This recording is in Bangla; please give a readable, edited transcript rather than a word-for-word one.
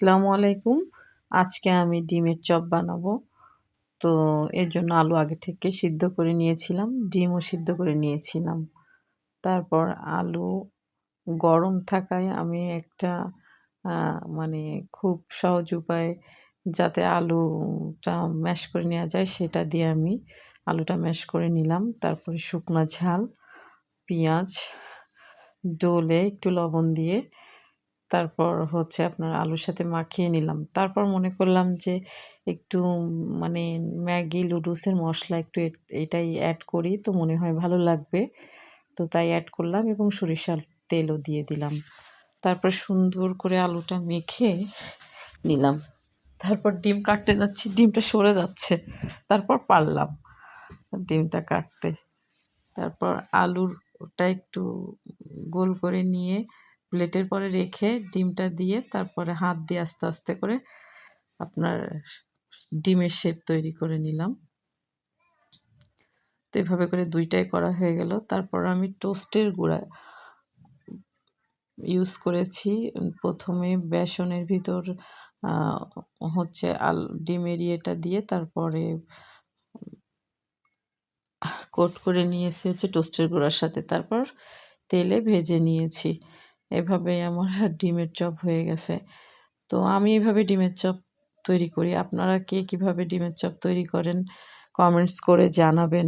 আসসালামু আলাইকুম। আজকে আমি ডিমের চপ বানাবো। তো এর জন্য আলু আগে থেকে সিদ্ধ করে নিয়েছিলাম, ডিমও সিদ্ধ করে নিয়েছিলাম। তারপর আলু গরম থাকায় আমি একটা আ মানে খুব সহজ উপায়ে যাতে আলুটা ম্যাশ করে নেওয়া যায় সেটা দিয়ে আমি আলুটা ম্যাশ করে নিলাম। তারপরে শুকনা ঝাল, পেঁয়াজ ডলে একটু লবণ দিয়ে তারপর হচ্ছে আপনার আলুর সাথে মাখিয়ে নিলাম। তারপর মনে করলাম যে একটু মানে ম্যাগি নুডলসের মসলা একটু এটাই এড করি তো মনে হয় ভালো লাগবে। তো তাই এড করলাম এবং সরিষার তেলও দিয়ে দিলাম। তারপর সুন্দর করে আলুটা মেখে নিলাম। তারপর ডিম কাটতে যাচ্ছি, ডিমটা সরে যাচ্ছে। তারপর পারলাম ডিমটা কাটতে। তারপর আলুরটা একটু গোল করে নিয়ে প্লেটের পরে রেখে ডিমটা দিয়ে তারপরে হাত দিয়ে আস্তে আস্তে করে আপনার ডিমের শেপ তৈরি করে নিলাম। তো এভাবে করে ২ টাই করা হয়ে গেল। তারপর আমি টোস্টের গুঁড়া ইউজ করেছি। প্রথমে বেসনের ভিতর আ হচ্ছে ডিমের ইয়েটা দিয়ে তারপরে কোট করে নিয়েছি হচ্ছে টোস্টের গুঁড়ার সাথে। তারপর তেলে ভেজে নিয়েছি। এভাবেই আমার ডিমের চপ হয়ে গেছে। তো আমি এভাবে ডিমের চপ তৈরি করি। আপনারা কে কিভাবে ডিমের চপ তৈরি করেন কমেন্টস করে জানাবেন।